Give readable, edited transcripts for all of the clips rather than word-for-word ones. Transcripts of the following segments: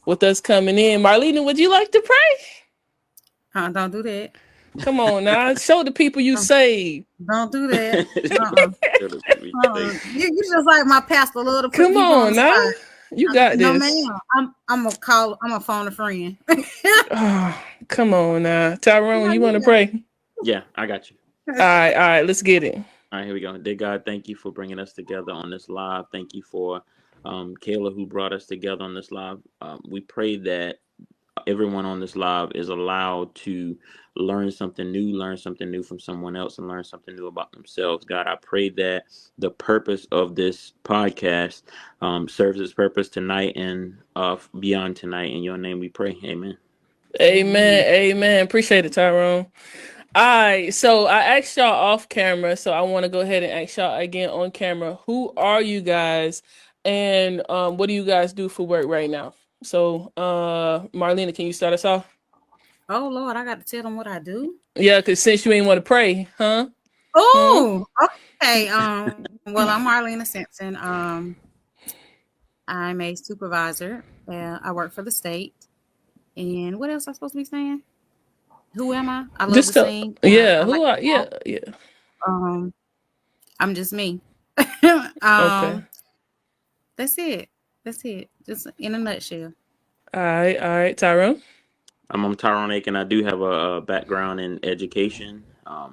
with us coming in. Marlena, would you like to pray? Don't do that. Come on now. Show the people you saved. Don't do that. Uh-uh. You just like my pastor love to put Come people on the on now. spot. You got No, this. ma'am. I'm gonna phone a friend. Oh, come on now. Tyrone, No, you want to you pray? Yeah, I got you. All right, all right, let's get it. All right, here we go. Dear God, thank you for bringing us together on this live. Thank you for Kayla who brought us together on this live. We pray that everyone on this live is allowed to learn something new from someone else, and learn something new about themselves. God, I pray that the purpose of this podcast serves its purpose tonight and beyond tonight. In your name we pray. Amen. Amen, amen. Appreciate it, Tyrone. All right, so I asked y'all off camera, so I want to go ahead and ask y'all again on camera. Who are you guys, and what do you guys do for work right now? So, Marlena, can you start us off? Oh Lord, I got to tell them what I do. Yeah, because since you ain't want to pray, huh? Hmm? Oh, okay. Well, I'm Marlena Simpson. I'm a supervisor. I work for the state. And what else am I supposed to be saying? Who am I? I love to Just tell, sing. yeah, I like who to are, walk. yeah, yeah. Um, I'm just me. Okay. um, that's it. That's it. Just in a nutshell. All right, Tyrone. I'm Tyrone Aiken. I do have a background in education,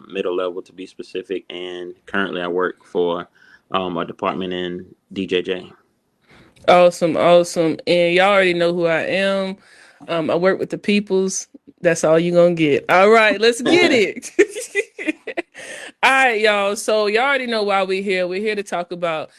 middle level to be specific, and currently I work for a department in DJJ. Awesome, awesome. And y'all already know who I am. I work with the peoples. That's all you gonna get. All right, let's get it. All right, y'all. So y'all already know why we're here. We're here to talk about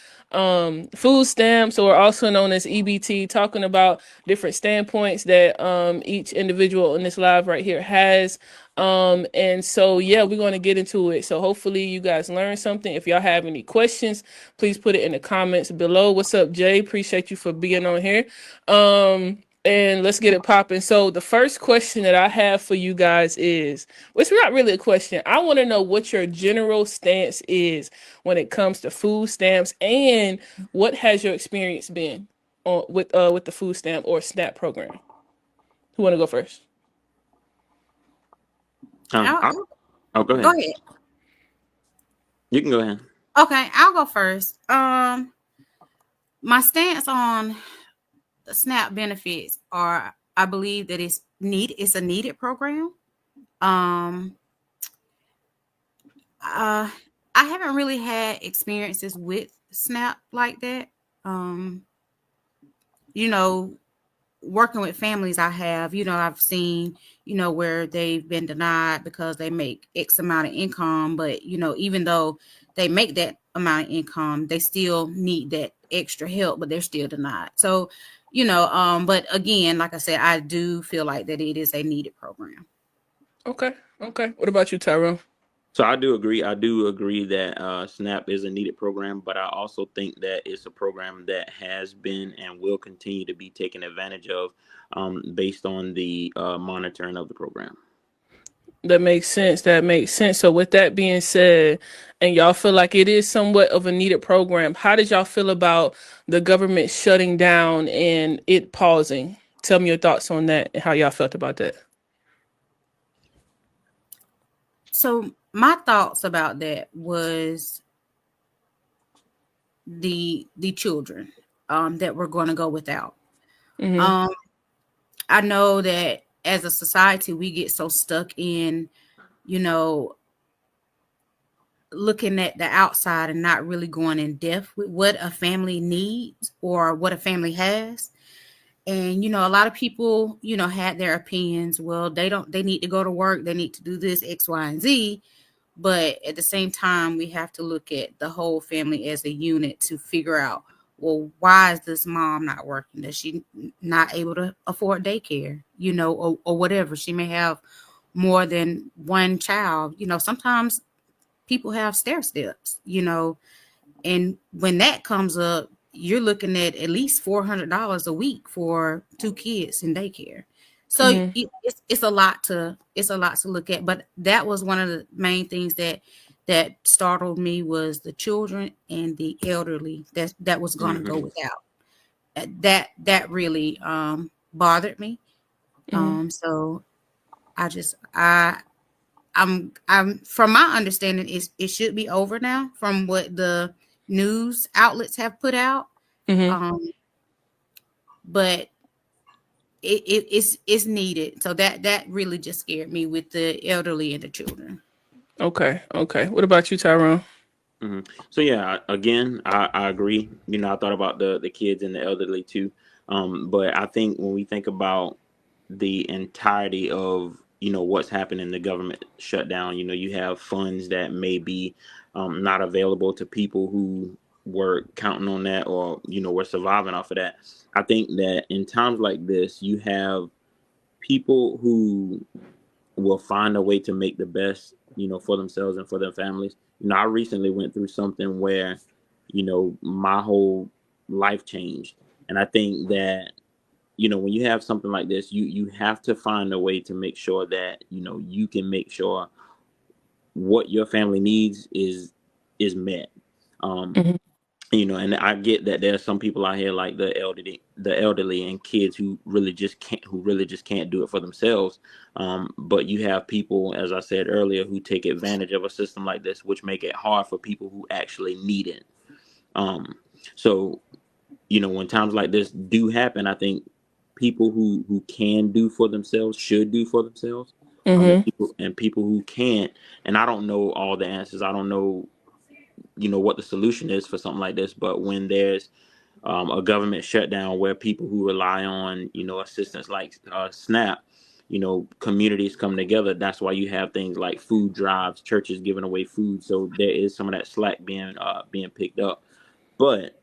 food stamps, or also known as EBT, talking about different standpoints that each individual in this live right here has. And so yeah, we're gonna get into it. So hopefully you guys learned something. If y'all have any questions, please put it in the comments below. What's up, Jay? Appreciate you for being on here. And let's get it popping. So the first question that I have for you guys is, it's not really a question. I want to know what your general stance is when it comes to food stamps, and what has your experience been on with the food stamp or SNAP program. Who want to go first? Um, I, I'll, oh, go go ahead. ahead. You can go ahead. Okay, I'll go first. My stance on the SNAP benefits are, I believe that it's a needed program. Um, uh, I haven't really had experiences with SNAP like that. Um, you know, working with families I have, I've seen, where they've been denied because they make X amount of income, but even though they make that amount of income, they still need that extra help, but they're still denied. So, but again, like I said, I do feel like that it is a needed program. Okay, okay. What about you, Tyrone? So I do agree. I do agree that SNAP is a needed program, but I also think that it's a program that has been and will continue to be taken advantage of, based on the monitoring of the program. That makes sense. That makes sense. So with that being said, and y'all feel like it is somewhat of a needed program, how did y'all feel about the government shutting down and it pausing? Tell me your thoughts on that and how y'all felt about that. So my thoughts about that was the children that were going to go without. Mm-hmm. Um, I know that as a society, we get so stuck in, you know, looking at the outside and not really going in depth with what a family needs or what a family has. And, a lot of people, had their opinions. Well, they need to go to work. They need to do this, X, Y, and Z. But at the same time, we have to look at the whole family as a unit to figure out, well, why is this mom not working? Is she not able to afford daycare, or whatever? She may have more than one child. Sometimes people have stair steps, and when that comes up, you're looking at least $400 a week for two kids in daycare. So Mm-hmm. it's a lot to look at. But that was one of the main things that startled me, was the children and the elderly that was going to go Hmm. without. That really bothered me. So I'm from my understanding it should be over now from what the news outlets have put out. But it's needed. So that really just scared me with the elderly and the children. Okay. What about you, Tyrone? So yeah, again, I agree. I thought about the kids and the elderly too. But I think when we think about the entirety of what's happened in the government shutdown, you have funds that may be not available to people who were counting on that, or were surviving off of that. I think that in times like this, you have people who will find a way to make the best, for themselves and for their families. I recently went through something where, my whole life changed. And I think that, when you have something like this, you have to find a way to make sure that, you can make sure what your family needs is met. And I get that there's some people out here like the elderly and kids who really just can't do it for themselves. But you have people, as I said earlier, who take advantage of a system like this, which make it hard for people who actually need it. So, when times like this do happen, I think people who can do for themselves should do for themselves. And people who can't, and I don't know all the answers. I don't know what the solution is for something like this, but when there's a government shutdown where people who rely on assistance like SNAP, communities come together. That's why you have things like food drives, churches giving away food. So there is some of that slack being picked up. But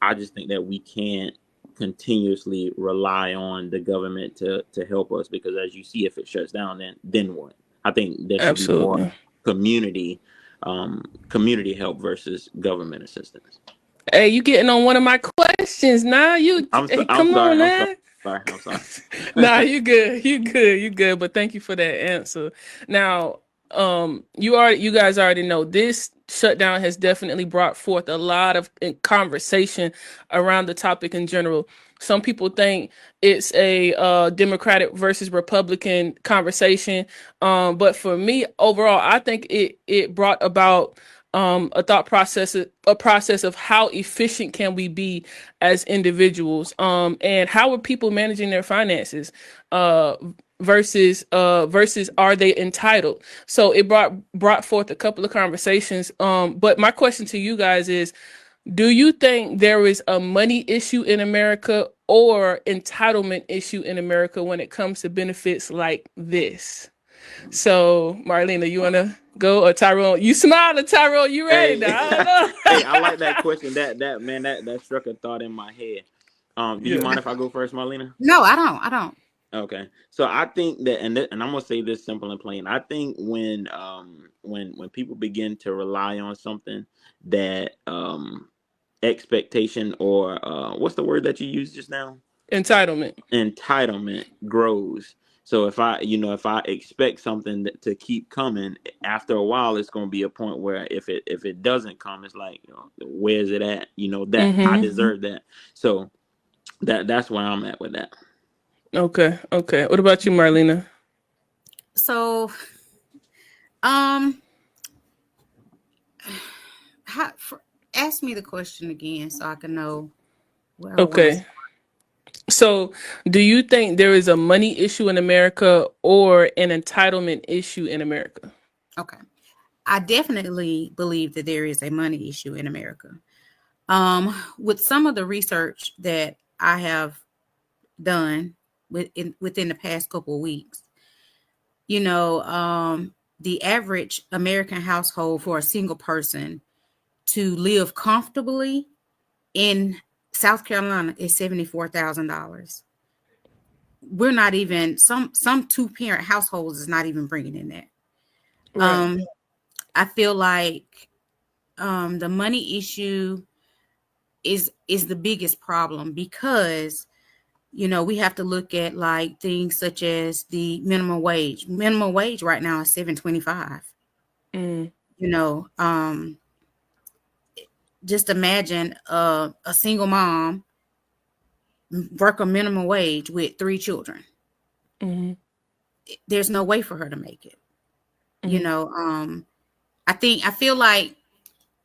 I just think that we can't continuously rely on the government to help us, because as you see, if it shuts down, then what? I think there should be more community help versus government assistance. Hey, you getting on one of my questions now? I'm Come sorry. on now. I'm sorry. Nah, you good. But thank you for that answer. Now, you guys already know this shutdown has definitely brought forth a lot of conversation around the topic in general. Some people think it's a Democratic versus Republican conversation, but for me, overall, I think it brought about a process of how efficient can we be as individuals, and how are people managing their finances, versus are they entitled? So it brought forth a couple of conversations. But my question to you guys is, do you think there is a money issue in America or entitlement issue in America when it comes to benefits like this? So, Marlena, you want to go? Or Tyrone? You smiling, Tyrone. You ready now? I don't know. Hey, I like that question. That struck a thought in my head. Do you mind if I go first, Marlena? No, I don't. Okay. So I think that, and I'm gonna say this simple and plain. I think when people begin to rely on something that expectation, or what's the word that you used just now? Entitlement grows. So if I expect something to keep coming, after a while, it's going to be a point where if it doesnn't come, it's like, where's it at? That I deserve that. So that's where I'm at with that. Okay. What about you, Marlena? So, ask me the question again so I can know where I want to start. So, do you think there is a money issue in America or an entitlement issue in America? Okay. I definitely believe that there is a money issue in America. With some of the research that I have done within the past couple of weeks, the average American household for a single person to live comfortably in South Carolina is $74,000. We're not even some 2-parent households is not even bringing in that. Right. I feel like the money issue is the biggest problem, because we have to look at like things such as the minimum wage. Minimum wage right now is $7.25. Just imagine a single mom work a minimum wage with 3 children. Mm-hmm. There's no way for her to make it. You Mm-hmm. know, I feel like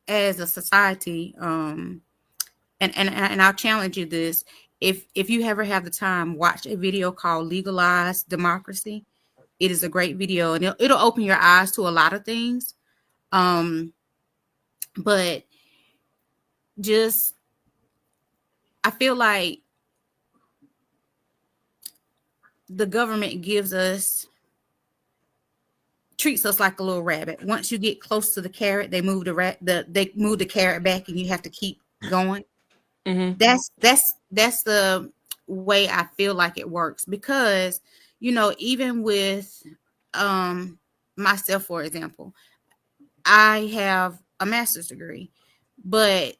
as a society, and I'll challenge you this. If you ever have the time, watch a video called Legalized Democracy. It is a great video, and it'll open your eyes to a lot of things. But just, I feel like the government treats us like a little rabbit. Once you get close to the carrot, they move they move the carrot back, and you have to keep going. Mm-hmm. That's the way I feel like it works, because even with myself, for example, I have a master's degree, but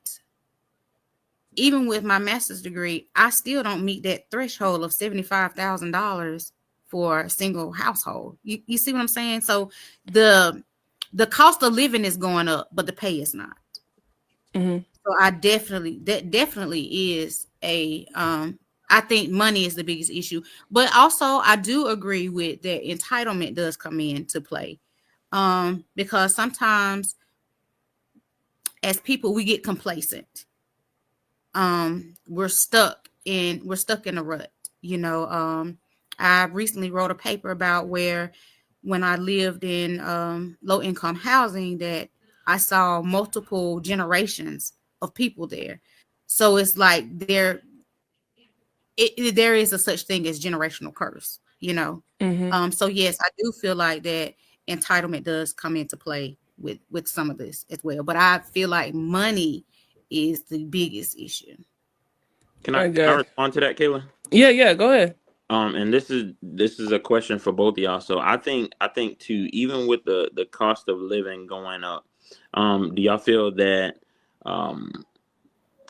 even with my master's degree, I still don't meet that threshold of $75,000 for a single household. You see what I'm saying? So the cost of living is going up, but the pay is not. Mm-hmm. So that definitely is I think money is the biggest issue. But also I do agree with that entitlement does come into play. Because sometimes as people we get complacent. We're stuck in a rut. I recently wrote a paper about where when I lived in low income housing, that I saw multiple generations of people there. So it's like there is a such thing as generational curse. Mm-hmm. So yes, I do feel like that entitlement does come into play with some of this as well. But I feel like money is the biggest issue. Can I Okay. respond to that, Kayla? Yeah. Go ahead. And this is a question for both of y'all. So I think too, even with the cost of living going up, do y'all feel that um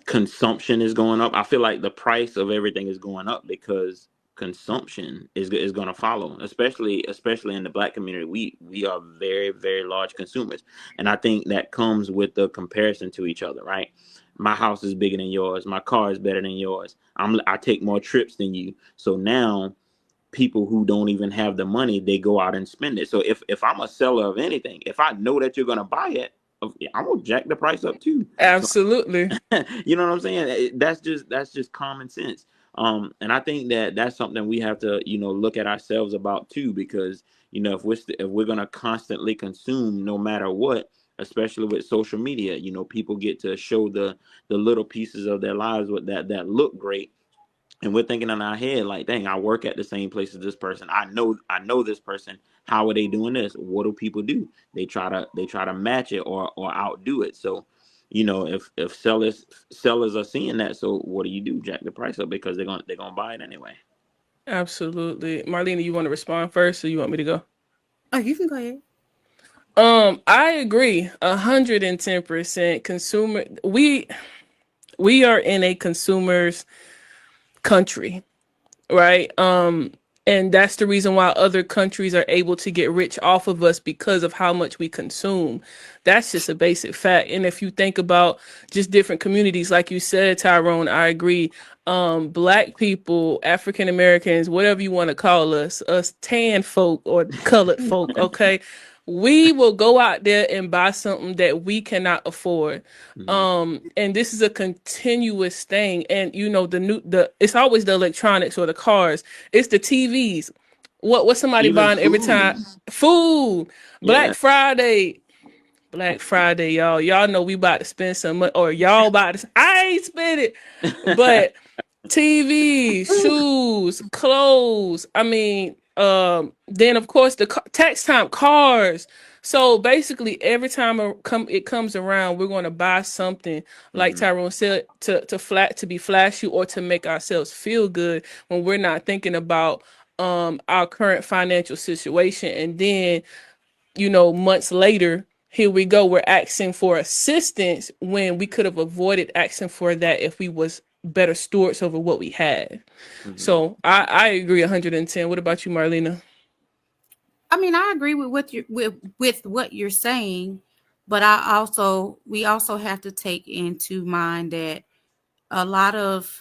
consumption is going up? I feel like the price of everything is going up because consumption is going to follow, especially in the Black community. We are very, very large consumers, and I think that comes with the comparison to each other, right? My house is bigger than yours, my car is better than yours, I take more trips than you. So now people who don't even have the money, they go out and spend it. So if I'm a seller of anything, if I know that you're going to buy it, I'm gonna jack the price up too. So Absolutely. you know what I'm saying? That's just common sense. And I think that that's something we have to look at ourselves about too, because if we're gonna constantly consume no matter what, especially with social media, people get to show the little pieces of their lives with that look great, and we're thinking in our head like, dang, I work at the same place as this person, I know this person, how are they doing this? What do people do? They try to match it or outdo it. So if sellers are seeing that, so what do? Jack the price up, because they're gonna buy it anyway. Absolutely. Marlena, you want to respond first, or you want me to go? Oh, you can go ahead. I agree 110%. We are in a consumer's country, right? And that's the reason why other countries are able to get rich off of us, because of how much we consume. That's just a basic fact. And if you think about just different communities, like you said, Tyrone, I agree. Black people, African Americans, whatever you want to call us tan folk or colored folk, okay? We will go out there and buy something that we cannot afford. Hmm. And this is a continuous thing. And the it's always the electronics or the cars, it's the TVs. What somebody Even buying every time? food. Food. Yeah. Black Friday. Black Friday, y'all. Y'all know we about to spend some money, or y'all about to. I ain't spend it, but TV, shoes, clothes. I mean, then of course the tax time, cars. So basically, every time it comes around, we're going to buy something, like Hmm. Tyrone said, to be flashy or to make ourselves feel good, when we're not thinking about our current financial situation. And then months later, here we go, we're asking for assistance when we could have avoided asking for that if we was better stewards over what we had. Hmm. So I agree 110. What about you, Marlena? I mean, I agree with what you're saying, but we also have to take into mind that a lot of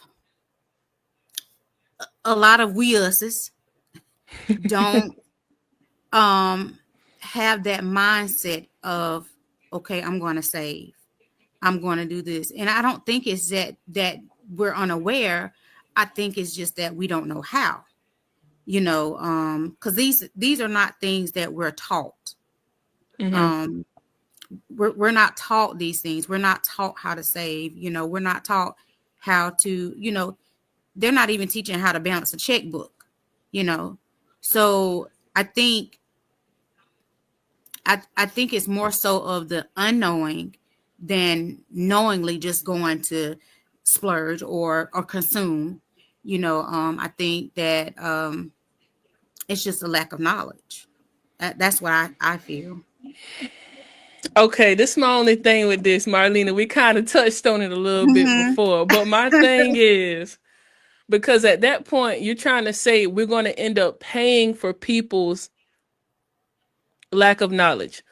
a lot of we us's don't have that mindset of, okay, I'm going to save, I'm going to do this. And I don't think it's that we're unaware. I think it's just that we don't know how, because these are not things that we're taught. Mm-hmm. We're not taught these things. We're not taught how to save. We're not taught how to, they're not even teaching how to balance a checkbook, so I think it's more so of the unknowing than knowingly just going to splurge or consume. I think that it's just a lack of knowledge. That's what I feel. Okay, this is my only thing with this, Marlena. We kind of touched on it a little bit Mm-hmm. before, but my thing is, because at that point you're trying to say we're going to end up paying for people's lack of knowledge.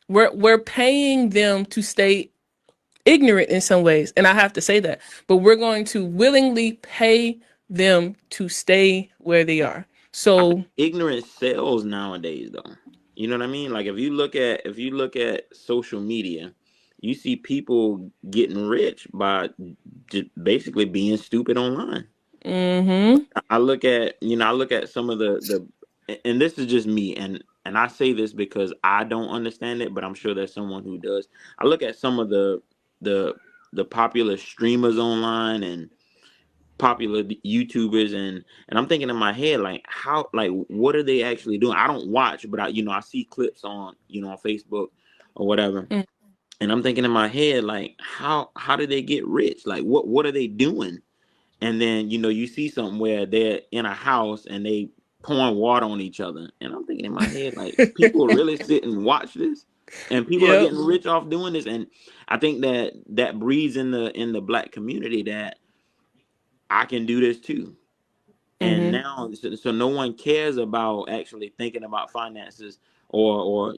We're paying them to stay ignorant in some ways, and I have to say that. But we're going to willingly pay them to stay where they are. I think So, ignorance sells nowadays, though. You know what I mean? Like if you look at social media, you see people getting rich by just basically being stupid online. mm-hmm, I look at some of and this is just me, and I say this because I don't understand it, but I'm sure there's someone who does. I look at some of the the popular streamers online and popular YouTubers, and I'm thinking in my head, like, how, like, what are they actually doing? I don't watch, but I see clips on, on Facebook or whatever. And I'm thinking in my head, like, how did they get rich? Like, what are they doing? And then, you see something where they're in a house and they pouring water on each other. And I'm thinking in my head, like, people really sit and watch this, and people are yep, getting rich off doing this. And I think that breeds in the black community that I can do this too. And mm-hmm, now, so no one cares about actually thinking about finances, or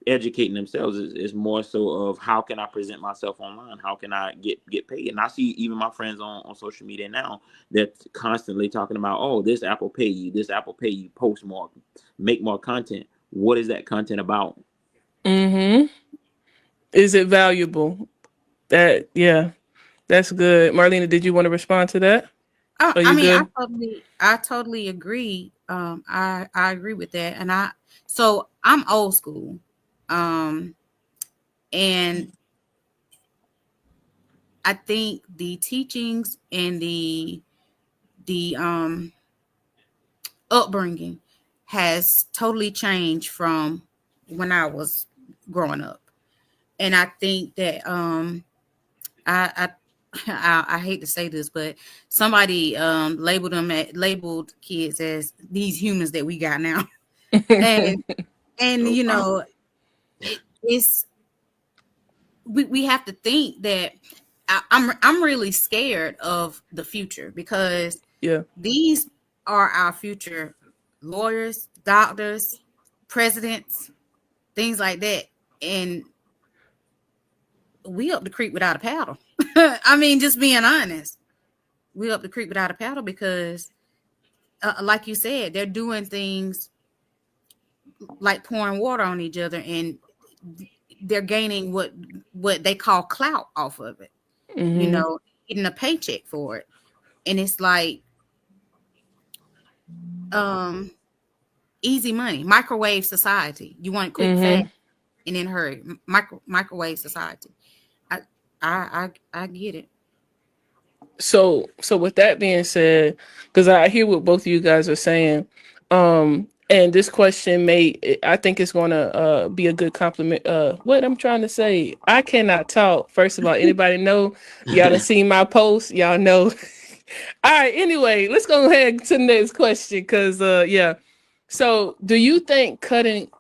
educating themselves. Is more so of, how can I present myself online? How can I get paid? And I see even my friends on social media now, that's constantly talking about, oh, this app will pay you, post more, make more content. What is that content about? mm-hmm. Is it valuable? That, yeah, that's good. Marlena, did you want to respond to that? Are I you mean, good? I totally agree. I agree with that, and so I'm old school, um, and I think the teachings and the upbringing has totally changed from when I was growing up, and I think that I I hate to say this, but somebody labeled kids as these humans that we got now, and Oh, wow. it's we have to think that I'm really scared of the future, because Yeah. these are our future lawyers, doctors, presidents, things like that, and we up the creek without a paddle. I mean, just being honest, we up the creek without a paddle, because like you said, they're doing things like pouring water on each other, and they're gaining what they call clout off of it, Mm-hmm, getting a paycheck for it. And it's like um easy money, microwave society. You want it quick, fast, mm-hmm. and in a hurry. Microwave society. I I get it. So with that being said, because I hear what both of you guys are saying, and this question I think it's going to be a good compliment. What I'm trying to say, I cannot talk. First of all, anybody know? Y'all done seen my post? Y'all know. All right. Anyway, let's go ahead to the next question. Cause yeah. So, do you think cutting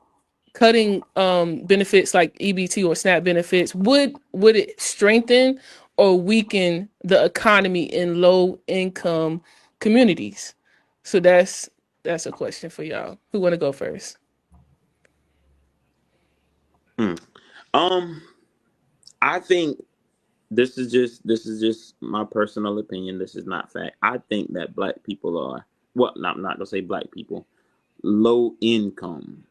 benefits like EBT or SNAP benefits, would it strengthen or weaken the economy in low income communities? So that's a question for y'all. Who want to go first? Hmm. um I think this is just my personal opinion. This is not fact. I think that black people are, well, not to say black people, low income,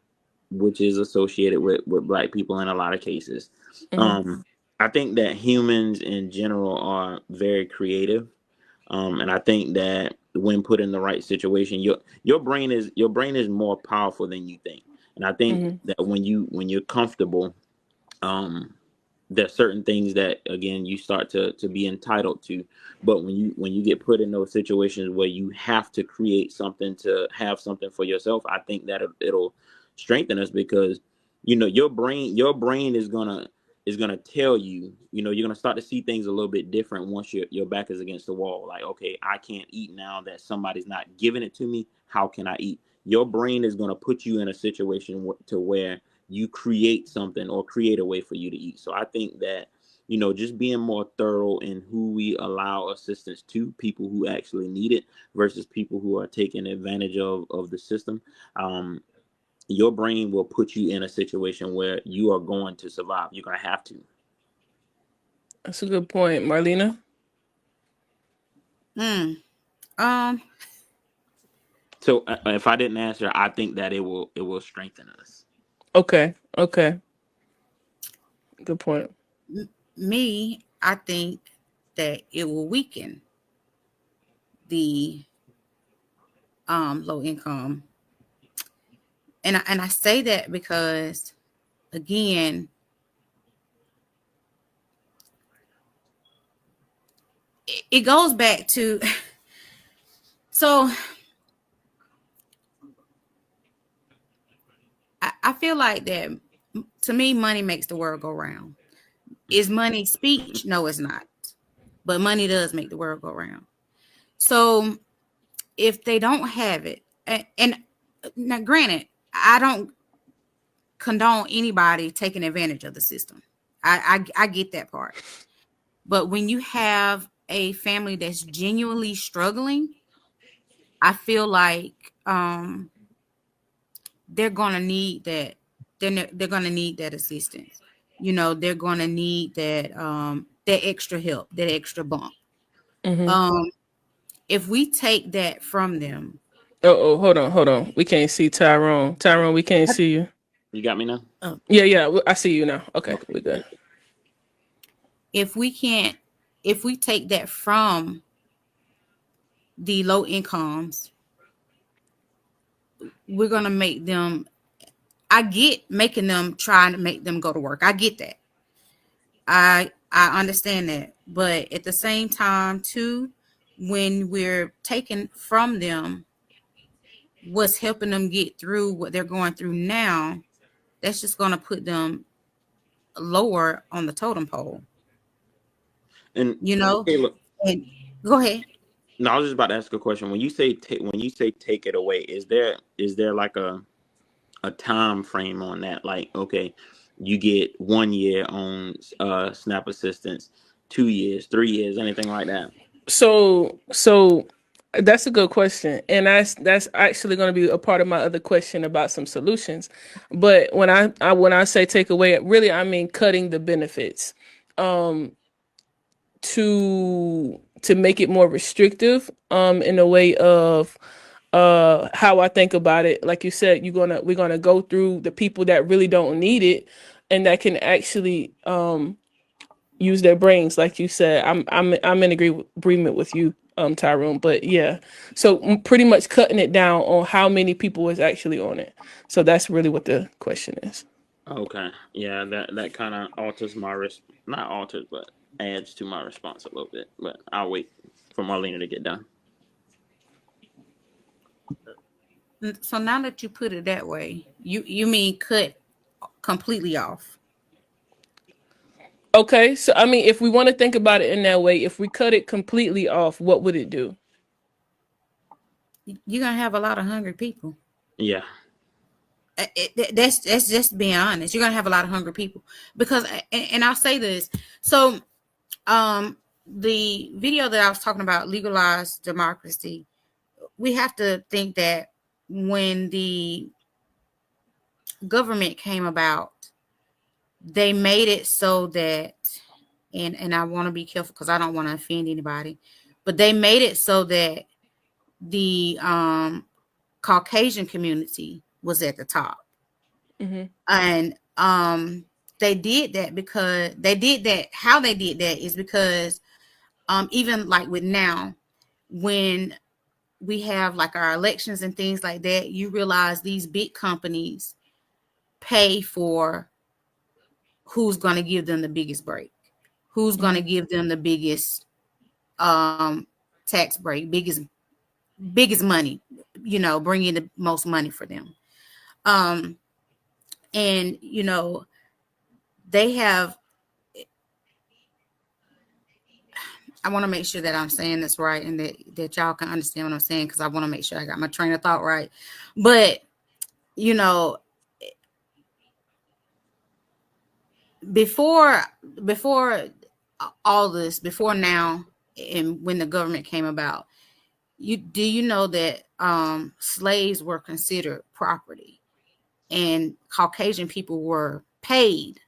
which is associated with black people in a lot of cases. Mm-hmm. I think that humans in general are very creative. And I think that when put in the right situation, your brain is more powerful than you think. And I think Mm-hmm. that when you're comfortable, um, there's certain things that again you start to be entitled to. But when you get put in those situations where you have to create something to have something for yourself, I think that it'll strengthen us, because your brain is gonna tell you, you're gonna start to see things a little bit different once your back is against the wall. Like, okay, I can't eat now that somebody's not giving it to me. How can I eat? Your brain is gonna put you in a situation to where you create something or create a way for you to eat. So I think that, just being more thorough in who we allow assistance to, people who actually need it versus people who are taking advantage of the system. Your brain will put you in a situation where you are going to survive. You're going to have to. That's a good point, Marlena. Mm. Um, So if I didn't answer, I think that it will strengthen us. Okay. Okay. Good point. me, I think that it will weaken the low income, and I say that because, again, it goes back to so I feel like that, to me, money makes the world go round. Is money speech? No, it's not. But money does make the world go round. So if they don't have it, and now granted, I don't condone anybody taking advantage of the system. I get that part. But when you have a family that's genuinely struggling, I feel like they're gonna need that. They're gonna need that assistance. They're gonna need that extra help, that extra bump. Mm-hmm. Um, if we take that from them, Oh, hold on, hold on. We can't see Tyrone. Tyrone, we can't see you. You got me now? uh, Yeah, yeah. I see you now. Okay, Okay, we good. good. if we can't, if we take that from the low incomes, we're gonna make them. I get making them, trying to make them go to work. I get that. I understand that, but at the same time, too, when we're taking from them what's helping them get through what they're going through now, that's just gonna put them lower on the totem pole. And You know. Caleb, And go ahead. no, I was just about to ask a question. When you say take it away, is there like a time frame on that? Like, okay, you get 1 year on SNAP assistance, 2 years, 3 years, anything like that? So that's a good question, and that's actually going to be a part of my other question about some solutions. But when I say take away, really I mean cutting the benefits, um, to make it more restrictive, in a way of how I think about it. Like you said, we're gonna go through the people that really don't need it, and that can actually use their brains, like you said. I'm in agreement with you, Tyrone. But yeah, so pretty much cutting it down on how many people is actually on it. So that's really what the question is. Okay, yeah, that kind of alters not alters, but adds to my response a little bit. But I'll wait for Marlena to get done. So now that you put it that way, you mean cut completely off? Okay, so I mean, if we want to think about it in that way, if we cut it completely off, what would it do? You're gonna have a lot of hungry people. Yeah. That's just being honest. You're gonna have a lot of hungry people because, and I'll say this. So, the video that I was talking about, legalized democracy, we have to think that when the government came about, they made it so that and I want to be careful because I don't want to offend anybody, but they made it so that the Caucasian community was at the top. Mm-hmm. And they did that because how they did that is because even like with now, when we have like our elections and things like that, you realize these big companies pay for who's going to give them the biggest break, who's going to Mm-hmm. give them the biggest tax break, biggest money, bring in the most money for them. um and they have, I want to make sure that I'm saying this right and that y'all can understand what I'm saying, because I want to make sure I got my train of thought right. But you know before before all this, before now, and when the government came about, you know that slaves were considered property, and Caucasian people were paid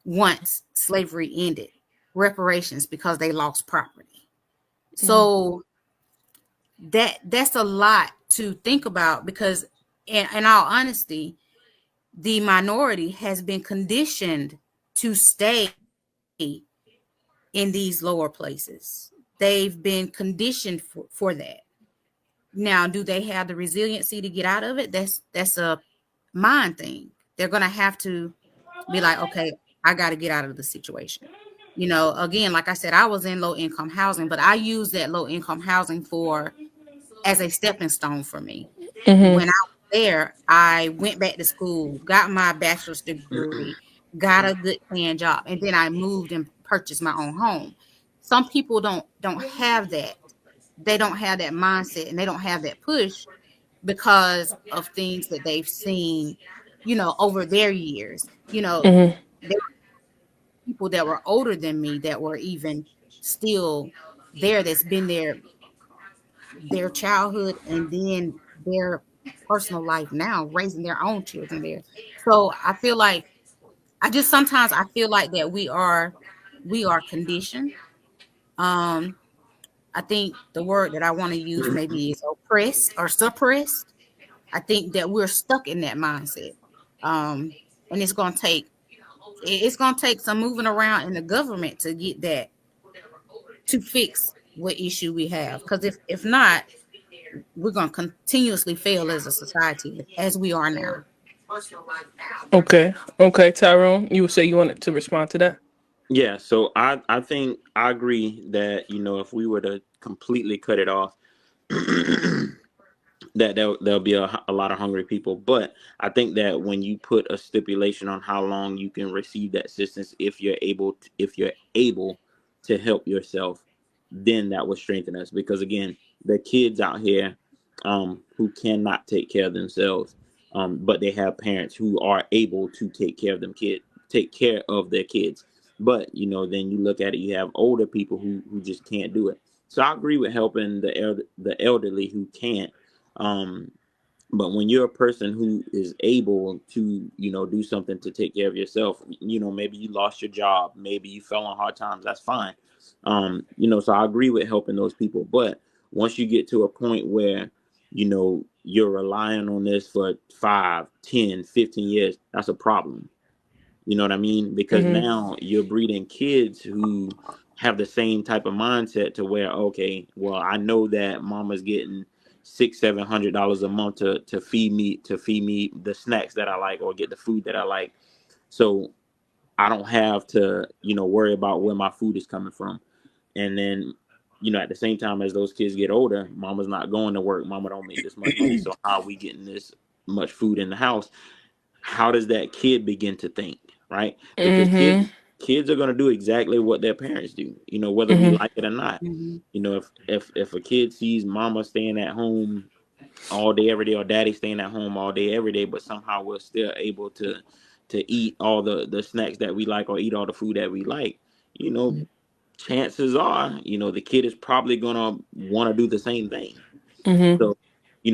once slavery ended, reparations, because they lost property. Mm-hmm. So that's a lot to think about, because in all honesty, the minority has been conditioned to stay in these lower places. They've been conditioned for that. Now, do they have the resiliency to get out of it? That's a mind thing. They're gonna have to be like, okay, I got to get out of the situation. Again, like I said, I was in low income housing, but I use that low income housing for as a stepping stone for me. When I Mm-hmm. was there, I went back to school, got my bachelor's degree, got a good paying job, and then I moved and purchased my own home. Some people don't have that. They don't have that mindset, and they don't have that push because of things that they've seen, over their years. Mm-hmm. There were people that were older than me that were even still there, that's been there their childhood and then their personal life now, raising their own children there. So I feel like, I just sometimes I feel like that we are conditioned. um I think the word that I want to use maybe is oppressed or suppressed. I think that we're stuck in that mindset. And it's gonna take some moving around in the government to get that, to fix what issue we have. Because if not, we're gonna continuously fail as a society as we are now. Okay. Okay, Tyrone, you would say you wanted to respond to that? Yeah, so I think I agree that if we were to completely cut it off, that there'll be a lot of hungry people. But I think that when you put a stipulation on how long you can receive that assistance, if you're able to help yourself, then that would strengthen us. Because again, the kids out here who cannot take care of themselves, but they have parents who are able to take care of their kids. But then you look at it, you have older people who just can't do it. So I agree with helping the elderly who can't. um, but when you're a person who is able to, do something to take care of yourself, maybe you lost your job, maybe you fell on hard times, that's fine. So I agree with helping those people. But once you get to a point where, you're relying on this for 5, 10, 15 years, that's a problem. You know what I mean? Because Mm-hmm. now you're breeding kids who have the same type of mindset to where, okay, well, I know that mama's getting $600-700 a month to feed me the snacks that I like or get the food that I like. So I don't have to, worry about where my food is coming from. And then, at the same time as those kids get older, mama's not going to work. Mama don't make this much money. So how are we getting this much food in the house? How does that kid begin to think, right? Because kids Mm-hmm. kids are going to do exactly what their parents do, whether we Mm-hmm. like it or not. Mm-hmm. If a kid sees mama staying at home all day every day, or daddy staying at home all day every day, but somehow we're still able to eat all the snacks that we like or eat all the food that we like, you know chances are, the kid is probably going to want to do the same thing. Mm-hmm. So,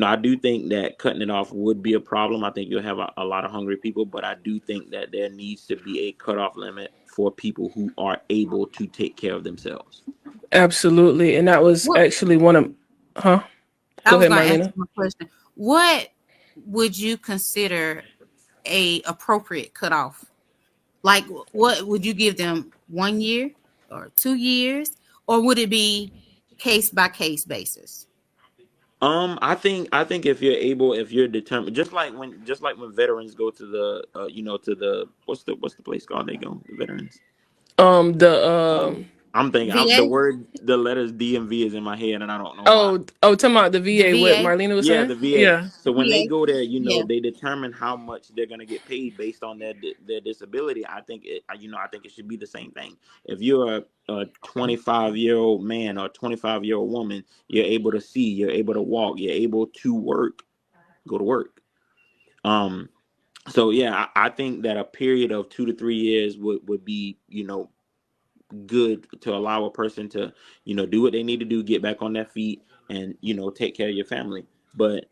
I do think that cutting it off would be a problem. I think you'll have a lot of hungry people, but I do think that there needs to be a cutoff limit for people who are able to take care of themselves. Absolutely. And that was What actually one of, huh? I Go was ahead, going to ask Marlena. you a question. What would you consider a appropriate cutoff? Like, what would you give them? 1 year or 2 years, or would it be case by case basis? I think if you're able, if you're determined, just like when veterans go to the, to the, what's the place called they go, the veterans. The I'm thinking VA, the word, the letters DMV is in my head, and I don't know why. oh, talking about the the VA, what VA, Marlena was Yeah, saying? the VA. Yeah. So when they VA. go there, Yeah. they determine how much they're gonna get paid based on their disability. I think it should be the same thing. If you're a 25-year-old man or 25-year-old woman, you're able to see, you're able to walk, you're able to work, go to work. Um. So yeah, I think that a period of 2 to 3 years would be, good to allow a person to, do what they need to do, get back on their feet, and take care of your family. But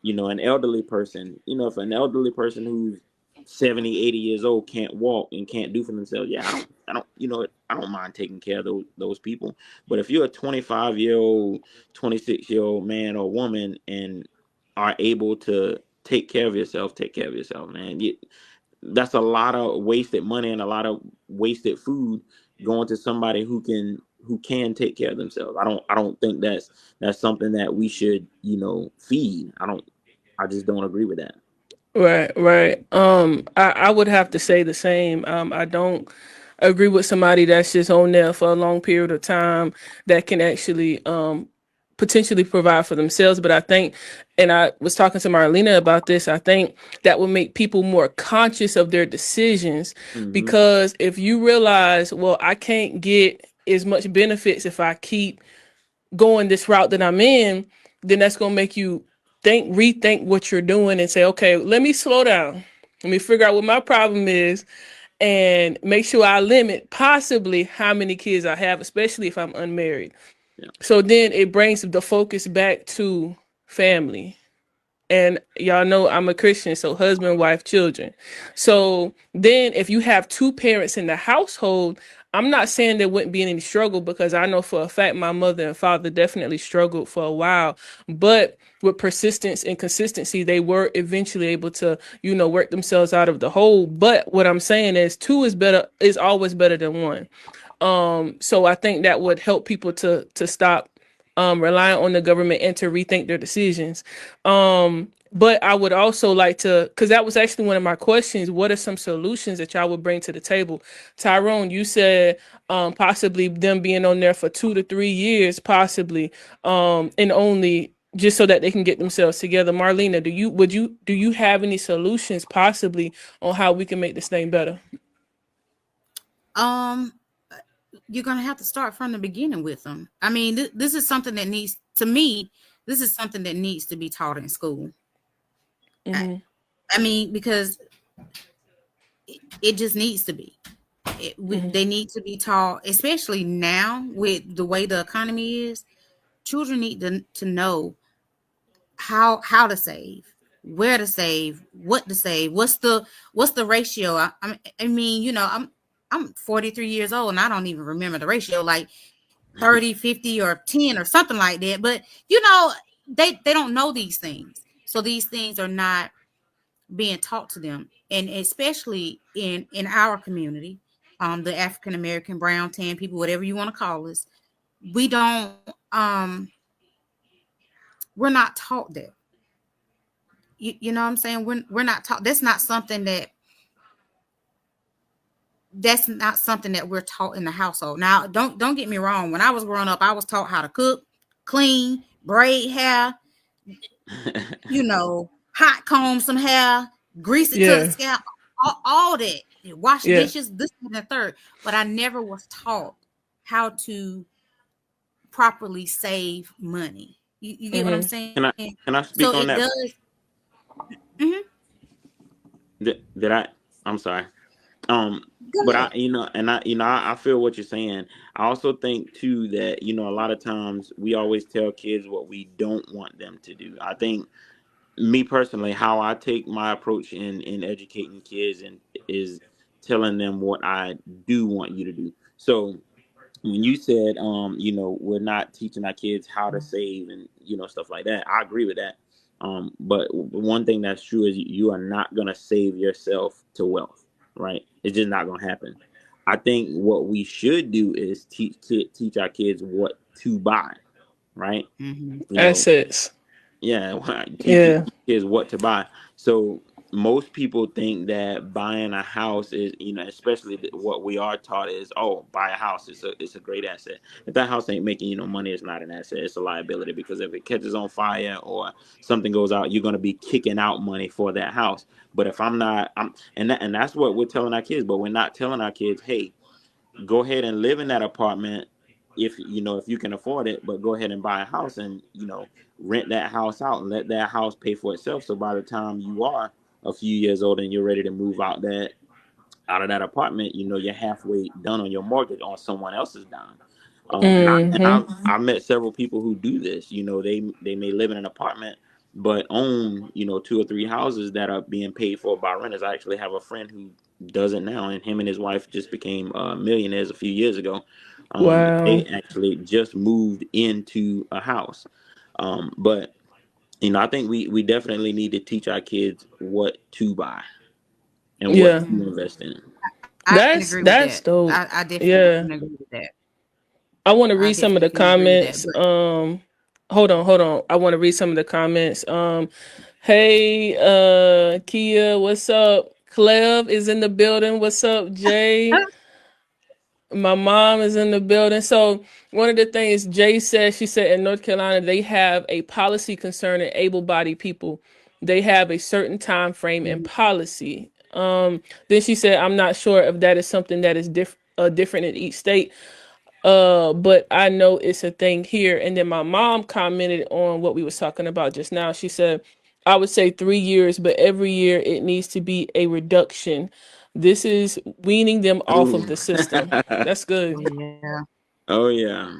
an elderly person, if an elderly person who's 70, 80 years old can't walk and can't do for themselves, yeah, I don't mind taking care of those people. But if you're a 25-year-old, 26-year-old man or woman and are able to take care of yourself, man. That's a lot of wasted money and a lot of wasted food going to somebody who can take care of themselves. I don't think that's something that we should, feed. I just don't agree with that. Right, right. I would have to say the same. I don't agree with somebody that's just on there for a long period of time that can actually potentially provide for themselves. But I think, and I was talking to Marlena about this, I think that would make people more conscious of their decisions, Hmm. because if you realize, well, I can't get as much benefits if I keep going this route that I'm in, then that's gonna make you rethink what you're doing and say, okay, let me slow down. Let me figure out what my problem is and make sure I limit possibly how many kids I have, especially if I'm unmarried. Yeah. So then it brings the focus back to family. And y'all know I'm a Christian, so husband, wife, children. So then if you have two parents in the household, I'm not saying there wouldn't be any struggle, because I know for a fact my mother and father definitely struggled for a while. But with persistence and consistency, they were eventually able to, work themselves out of the hole. But what I'm saying is two is always better than one. So I think that would help people to stop relying on the government and to rethink their decisions. But I would also like to, because that was actually one of my questions. What are some solutions that y'all would bring to the table? Tyrone, you said possibly them being on there for 2 to 3 years, possibly, and only just so that they can get themselves together. Marlena, do you have any solutions possibly on how we can make this thing better? Um, you're gonna have to start from the beginning with them. I mean, this is something that needs to me. This is something that needs to be taught in school. I, Mm-hmm. I mean, because it just needs to be. Mm-hmm. They need to be taught, especially now with the way the economy is. Children need to know how to save, where to save, what to save, what's the ratio. I mean, I'm 43 years old and I don't even remember the ratio, like 30, 50, or 10 or something like that. But they don't know these things. So these things are not being taught to them. And especially in our community, the African American, brown, tan people, whatever you want to call us, we don't we're not taught that. You know what I'm saying? We're not taught. That's not something that we're taught in the household. Now, don't get me wrong. When I was growing up, I was taught how to cook, clean, braid hair, hot comb some hair, grease it to the Yeah. scalp, all that. Wash Yeah. dishes, this and the third. But I never was taught how to properly save money. You get what I'm Mm-hmm. saying? Can I So speak it on that? does. Mhm. Did I? I'm sorry. Um, Go but ahead. I feel what you're saying. I also think too that a lot of times we always tell kids what we don't want them to do. I think, me personally, how I take my approach in educating kids and is telling them what I do want you to do. So when you said, we're not teaching our kids how to save and stuff like that, I agree with that. But one thing that's true is you are not gonna save yourself to wealth, right? It's just not gonna happen. I think what we should do is teach our kids what to buy, right? Mm-hmm. You know, Assets. yeah, teach Yeah. kids what to buy. So most people think that buying a house is, especially what we are taught is, oh, buy a house. It's a great asset. If that house ain't making you no money, it's not an asset. It's a liability, because if it catches on fire or something goes out, you're gonna be kicking out money for that house. But if I'm not, and that's what we're telling our kids. But we're not telling our kids, hey, go ahead and live in that apartment if you can afford it, but go ahead and buy a house and rent that house out and let that house pay for itself. So by the time you are a few years old and you're ready to move out of that apartment, you're halfway done on your mortgage on someone else's dime. And Mm-hmm. I've met several people who do this. They may live in an apartment but own 2 or 3 houses that are being paid for by renters. I actually have a friend who does it now, and him and his wife just became millionaires a few years ago. Wow. They actually just moved into a house. But I think we definitely need to teach our kids what to buy and what Yeah. to invest in. I can agree with That's that. dope. I definitely Yeah. can agree with that. I want to I read some of definitely the can agree with that. comments. Hold on. I want to read some of the comments. Hey, Kia, what's up? Clev is in the building. What's up, Jay? But My mom is in the building. So one of the things Jay said, she said in North Carolina, they have a policy concerning able-bodied people. They have a certain time frame and policy. Then she said, I'm not sure if that is something that is different in each state. But I know it's a thing here. And then my mom commented on what we was talking about just now. She said, I would say 3 years, but every year it needs to be a reduction. This is weaning them off of Ooh. the system. That's good. yeah, Oh yeah.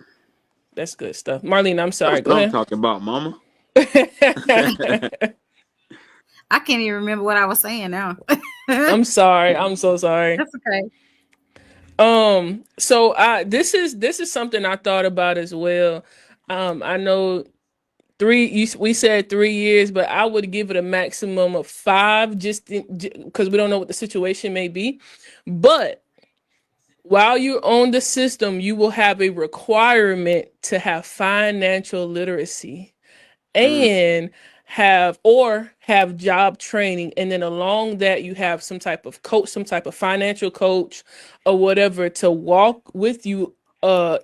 That's good stuff. Marlene, I'm That's sorry. Go what I'm ahead. talking about, mama. I can't even remember what I was saying now. I'm sorry. I'm so sorry. That's okay. So I this is something I thought about as well. I know we said 3 years, but I would give it a maximum of five, just because we don't know what the situation may be. But while you're on the system, you will have a requirement to have financial literacy Mm. and have job training, and then along that you have some type of coach, some type of financial coach or whatever to walk with you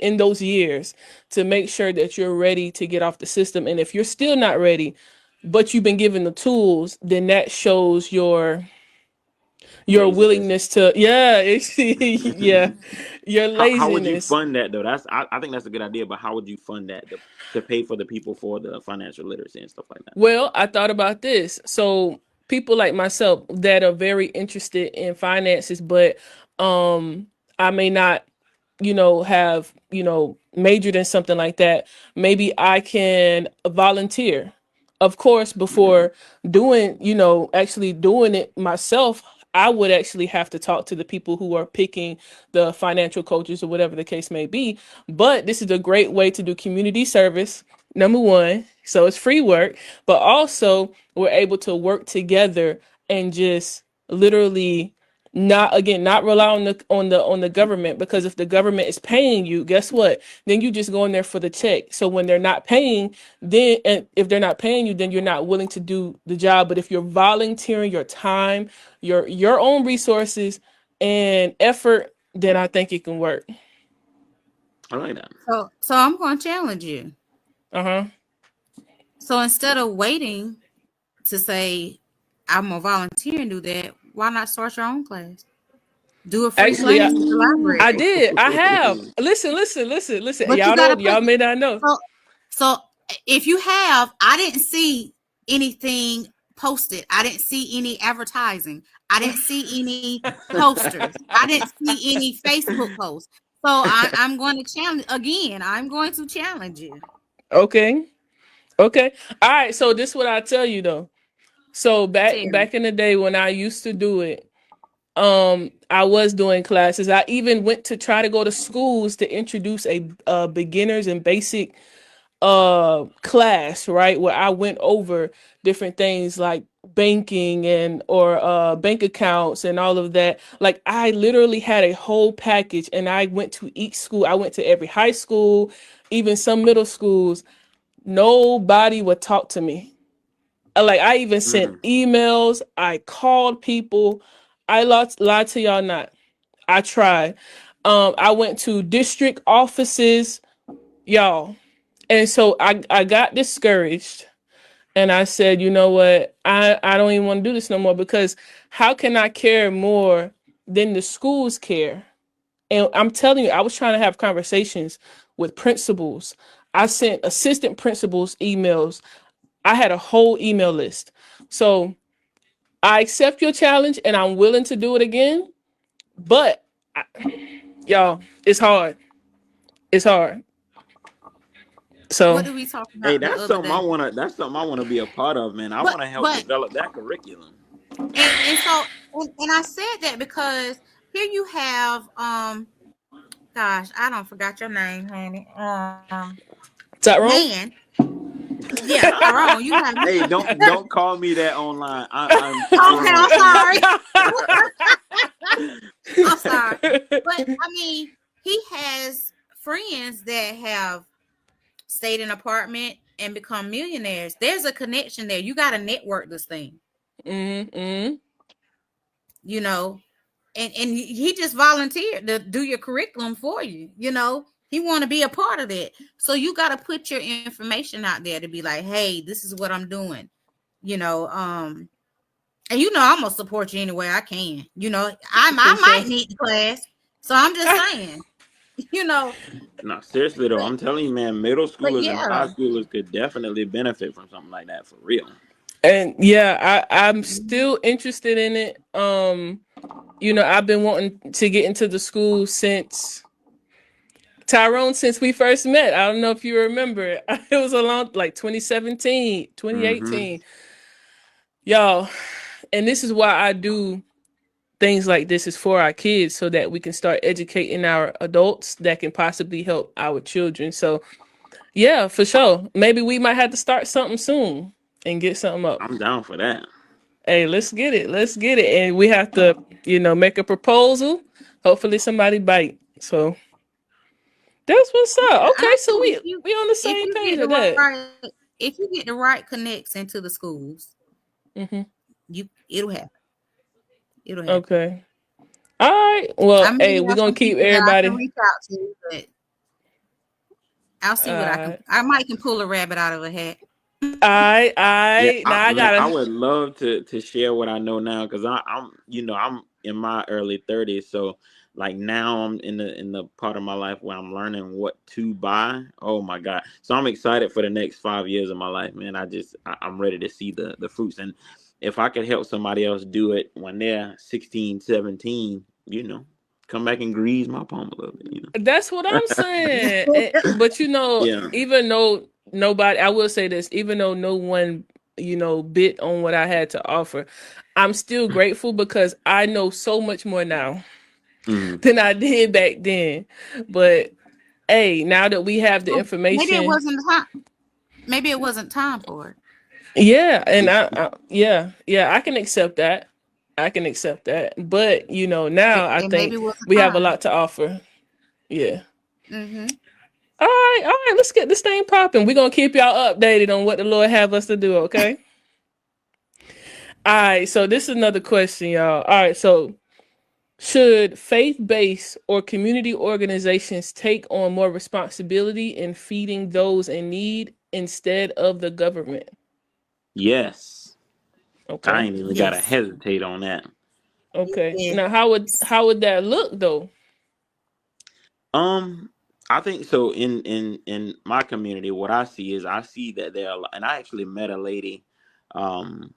in those years to make sure that you're ready to get off the system. And if you're still not ready but you've been given the tools, then that shows your Laziness. willingness to, yeah, yeah, your How would you laziness. fund that though? I think that's a good idea, but how would you fund that to pay for the people for the financial literacy and stuff like that? Well, I thought about this. So people like myself that are very interested in finances, but I may not, have, majored in something like that. Maybe I can volunteer. Of course, before doing, actually doing it myself, I would actually have to talk to the people who are picking the financial coaches or whatever the case may be. But this is a great way to do community service, number one. So it's free work, but also we're able to work together and just literally not rely on the government, because if the government is paying you, guess what, then you just go in there for the check. So when they're not paying, then, and if they're not paying you, then you're not willing to do the job. But if you're volunteering your time, your own resources and effort, then I think it can work. I like that. So I'm going to challenge you. Uh-huh. So instead of waiting to say I'm gonna volunteer and do that, why not start your own class? Do a free Actually, class I, at the Ooh. I library. did. I have. Listen. But you gotta Y'all put may not know. so if you have, I didn't see anything posted. I didn't see any advertising. I didn't see any posters. I didn't see any Facebook posts. So I'm going to challenge again. I'm going to challenge you. Okay. Okay. All right. So this is what I tell you though. So back Tell me. back in the day when I used to do it, I was doing classes. I even went to try to go to schools to introduce a beginners and basic class, right, where I went over different things like banking and or bank accounts and all of that. Like I literally had a whole package, and I went to each school. I went to every high school, even some middle schools. Nobody would talk to me. Like I even sent Mm. emails, I called people. I lied to y'all not. I tried. I went to district offices, y'all. And so I got discouraged, and I said, you know what? I don't even want to do this no more, because how can I care more than the schools care? And I'm telling you, I was trying to have conversations with principals. I sent assistant principals emails. I had a whole email list. So I accept your challenge and I'm willing to do it again. But y'all, it's hard. It's hard. What So did we talk Hey, about the that's other something I day? wanna. That's something I wanna be a part of, man. I wanna help But develop that curriculum. and so and I said that because here you have gosh, I don't forgot your name, honey. Tyrone. Man. Yeah, Tyrone. You have Hey, don't call me that online. I'm okay, I'm Tyrone. sorry. I'm sorry. But I mean, he has friends that have stayed in an apartment and become millionaires. There's a connection there. You got to network this thing, mm-hmm. you know. And he just volunteered to do your curriculum for you. He want to be a part of it. So you got to put your information out there to be like, hey, this is what I'm doing. You know, and I'm gonna support you any way I can. I For sure. might need the class, so I'm just saying. You know, No, seriously though, but I'm telling you, man, middle but schoolers and high yeah. schoolers could definitely benefit from something like that for real. And yeah, I'm still interested in it. I've been wanting to get into the school since Tyrone, since we first met. I don't know if you remember. It was a long, like 2017, Mm-hmm. 2018. Y'all, and this is why I do things like this, is for our kids, so that we can start educating our adults that can possibly help our children. So yeah, for sure. Maybe we might have to start something soon and get something up. I'm down for that. Hey, let's get it. Let's get it. And we have to, make a proposal. Hopefully somebody bite. So that's what's Yeah, up. and Okay, I so think we on the if same you page get with that. the right connects into the schools, Hmm. it'll happen. It'll happen. Okay. All right. I Well, may hey, we're have gonna some keep people that I can everybody. reach out to, but I'll see what I can. All I might can pull a rabbit out of a hat. right. All Yeah, right. Now I man, I gotta. would love to share what I know now because I'm in my early 30s, so like now I'm in the part of my life where I'm learning what to buy. Oh my God! So I'm excited for the next 5 years of my life, man. I'm ready to see the fruits, and if I could help somebody else do it when they're 16, 17, come back and grease my palm a little bit. That's what I'm saying. But Yeah. even though nobody, I will say this, even though no one, bit on what I had to offer, I'm still grateful because I know so much more now Mhm. than I did back then. But hey, now that we have the Well, maybe it information, wasn't time. Maybe it wasn't time for it. yeah, and yeah, I can accept that. I can accept that. But now I It maybe think wasn't we have a time. lot to offer. Yeah. Mm-hmm. All right, let's get this thing popping. We're gonna keep y'all updated on what the Lord have us to do, okay? All right, so this is another question, y'all. All right, so should faith-based or community organizations take on more responsibility in feeding those in need instead of the government? Yes. I Okay. ain't even gotta Yes. hesitate on that. Okay. Yes. Now how would that look though? Um, I think so. In my community, what I see is I see that there are, and I actually met a lady, um,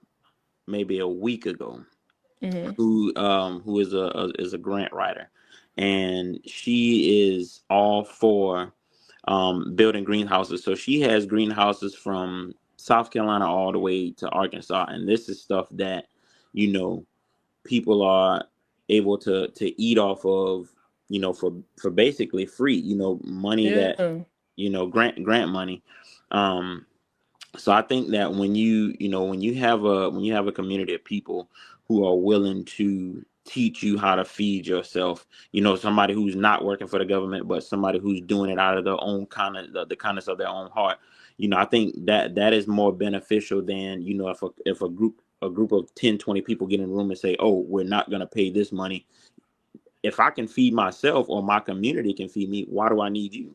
maybe a week ago, Mhm. who is a grant writer, and she is all for building greenhouses. So she has greenhouses from South Carolina all the way to Arkansas, and this is stuff that you know people are. able to eat off of, for basically free, money that, Yeah. grant money. So I think that when you have a community of people who are willing to teach you how to feed yourself, somebody who's not working for the government, but somebody who's doing it out of their own kind of the kindness of their own heart, I think that is more beneficial than, if a group of 10, 20 people get in a room and say, oh, we're not going to pay this money. If I can feed myself, or my community can feed me, why do I need you?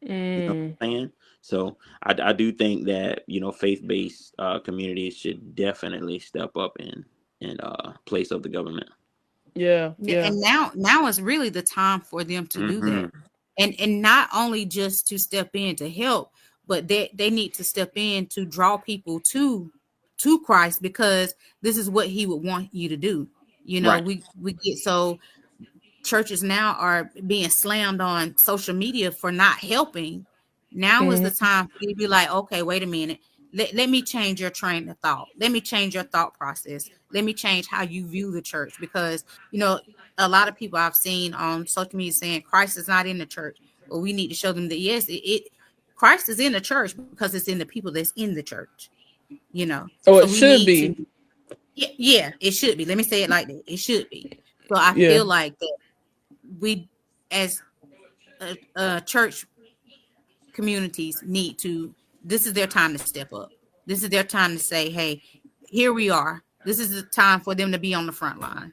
You know Mm. what I'm saying? So I do think that, faith-based communities should definitely step up in place of the government. Yeah. Yeah, Yeah. and now is really the time for them to do Hmm. that. And not only just to step in to help, but they need to step in to draw people to Christ, because this is what he would want you to do. Right. We get so churches now are being slammed on social media for not helping. Now is Mhm. the time for you to be like, okay, wait a minute. Let me change your train of thought. Let me change your thought process. Let me change how you view the church. Because, a lot of people I've seen on social media saying Christ is not in the church. But we need to show them that, yes, Christ is in the church, because it's in the people that's in the church, Oh, So it we should need to, be. yeah, it should be. Let me say it like that. It should be. So I Yeah. feel like that we, as church communities, need to, this is their time to step up. This is their time to say, hey, here we are. This is the time for them to be on the front line.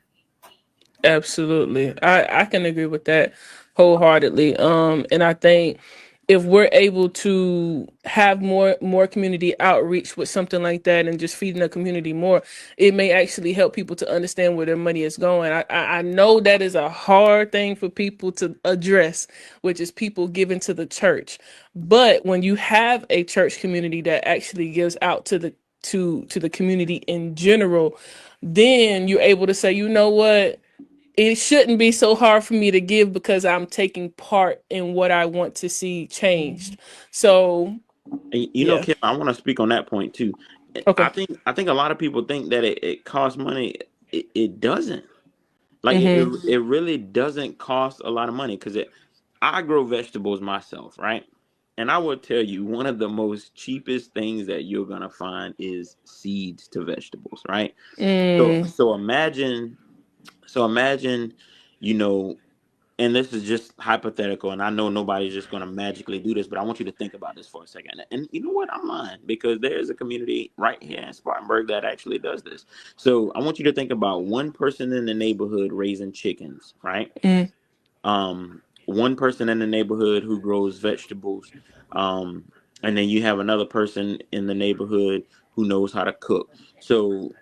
Absolutely. I can agree with that wholeheartedly. And I think if we're able to have more community outreach with something like that, and just feeding the community more, it may actually help people to understand where their money is going. I know that is a hard thing for people to address, which is people giving to the church. But when you have a church community that actually gives out to the community in general, then you're able to say, you know what, it shouldn't be so hard for me to give, because I'm taking part in what I want to see changed. So, And yeah. Kim, I want to speak on that point too. Okay. I think a lot of people think that it costs money. It doesn't. Like Mhm. it really doesn't cost a lot of money, because I grow vegetables myself, right? And I will tell you, one of the most cheapest things that you're gonna find is seeds to vegetables, right? So Mm. so imagine so imagine, you know, and this is just hypothetical, and I know nobody's just going to magically do this, but I want you to think about this for a second. And you know what? I'm lying, because there's a community right here in Spartanburg that actually does this. So I want you to think about one person in the neighborhood raising chickens, right? Mm. One person in the neighborhood who grows vegetables, um, and then you have another person in the neighborhood who knows how to cook. So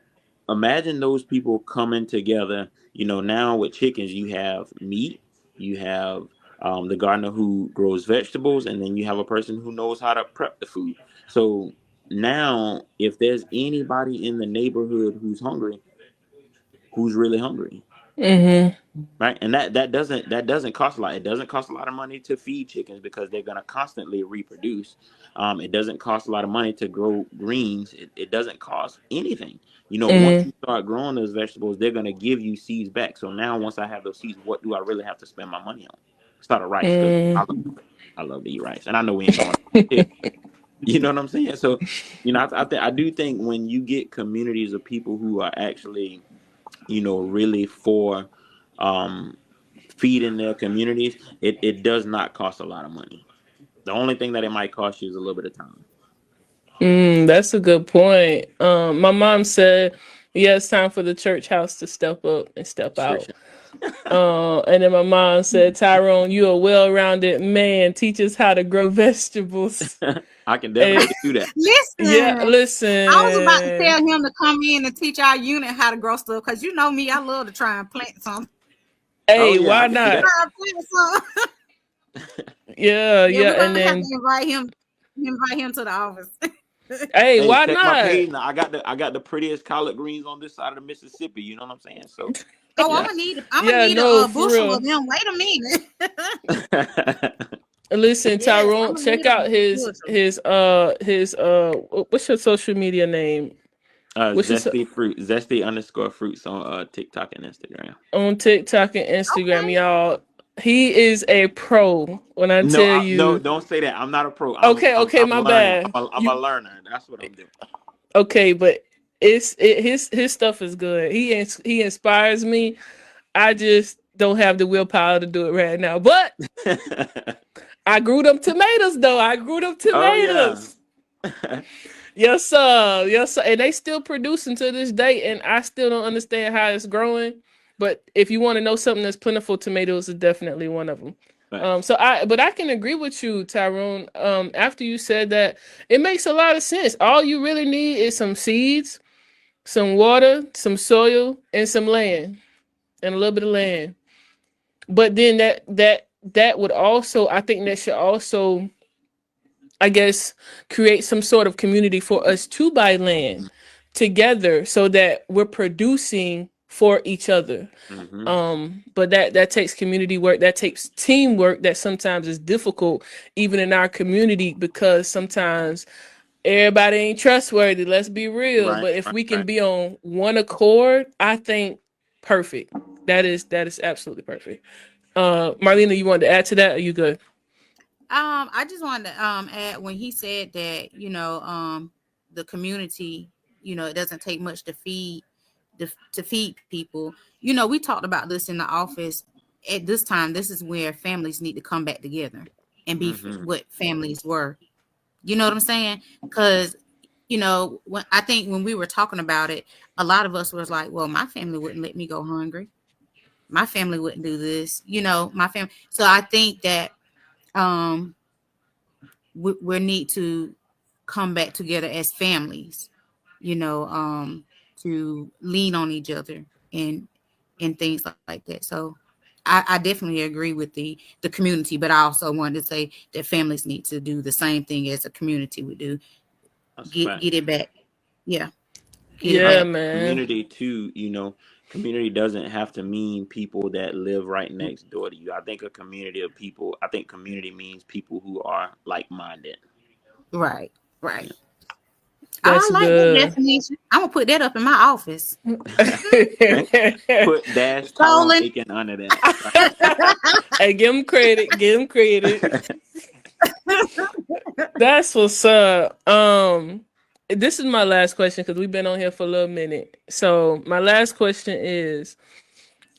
imagine those people coming together. Now with chickens, you have meat, you have the gardener who grows vegetables, and then you have a person who knows how to prep the food. So now, if there's anybody in the neighborhood who's hungry, who's really hungry? Mhm. Right, and that doesn't cost a lot. It doesn't cost a lot of money to feed chickens, because they're going to constantly reproduce. It doesn't cost a lot of money to grow greens. It doesn't cost anything. Once Mhm. you start growing those vegetables, they're going to give you seeds back. So now, once I have those seeds, what do I really have to spend my money on? Start a rice, because Mm. I love to eat rice, and I know we ain't going. You know what I'm saying? So, I do think when you get communities of people who are actually, really for um feeding their communities, it does not cost a lot of money. The only thing that it might cost you is a little bit of time. That's a good point. My mom said, "Yeah, it's time for the church house to step up and step Sure, out." sure. And then my mom said, "Tyrone, you a well-rounded man. Teach us how to grow vegetables." I can And definitely do that. yeah, Listen, I was about to listen. tell him to come in and teach our unit how to grow stuff, because you know me, I love to try and plant something. Oh Hey, yeah, I why can see not? that. Try and plant something. Yeah, Yeah, yeah, we're and gonna have to then invite him to the office. hey, Hey, why check my not? page now. I got the prettiest collard greens on this side of the Mississippi. You know what I'm saying? So Oh, yeah. I'm gonna Yeah, need no, a for bushel of real. them. Wait a minute. Listen, Yes, I'm Tyrone, gonna check need a out his bushel. his what's your social media name? Which is Zesty underscore fruits on TikTok and Instagram. on TikTok and Instagram, Okay. y'all. He is a pro. When I No, tell no, you, don't say that. I'm not a pro. I'm okay, I'm okay, I'm my learning. bad. I'm a learner. That's what I'm doing. Okay, but his stuff is good. He inspires me. I just don't have the willpower to do it right now. But I grew them tomatoes though. I grew them Oh yeah. tomatoes. Yes, sir. Yes, sir. And they still producing to this day, and I still don't understand how it's growing. But if you want to know something that's plentiful, tomatoes is definitely one of them. Thanks. But I can agree with you, Tyrone. After you said that, it makes a lot of sense. All you really need is some seeds, some water, some soil, and some land, and a little bit of land. But then that would also, I think that should also, I guess, create some sort of community for us to buy land together so that we're producing for each other. Mm-hmm. But that takes community work, that takes teamwork, that sometimes is difficult even in our community because sometimes everybody ain't trustworthy, let's be real. Right. But if Right. we can Right. be on one accord, I think perfect. That is absolutely perfect. Marlena, you wanted to add to that? Are you good? I just wanted to add when he said that, the community, it doesn't take much to feed people. We talked about this in the office. At this time, this is where families need to come back together and be Mm-hmm. what families were. You know what I'm saying? Because when I think when we were talking about it, a lot of us was like, "Well, my family wouldn't let me go hungry. My family wouldn't do this." My family. So I think that um we need to come back together as families, you know, um, to lean on each other and things like that. So I definitely agree with the community, but I also wanted to say that families need to do the same thing as a community would do. That's a fact. Get it back. Yeah, get it I Yeah, think back. man. community too, community doesn't have to mean people that live right next door to you. I think a community of people, I think community means people who are like minded. Right, right. Yeah. I That's like that good. definition. I'm gonna put that up in my office. Put dash Tyrone Stolen. Aiken under that. Hey, give him credit. Give him credit. That's what's up. This is my last question because we've been on here for a little minute. So my last question is: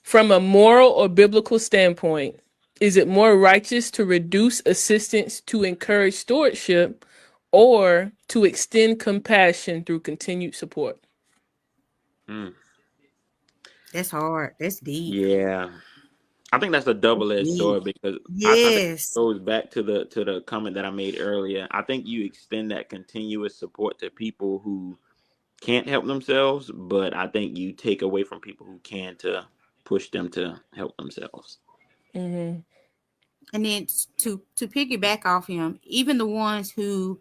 from a moral or biblical standpoint, is it more righteous to reduce assistance to encourage stewardship, or to extend compassion through continued support? Mm, That's hard. That's deep. yeah. I think that's a That's double-edged deep. sword because I think it Yes. goes back to the comment that I made earlier. I think you extend that continuous support to people who can't help themselves, but I think you take away from people who can to push them to help themselves. Mm-hmm. And then to piggyback off him, even the ones who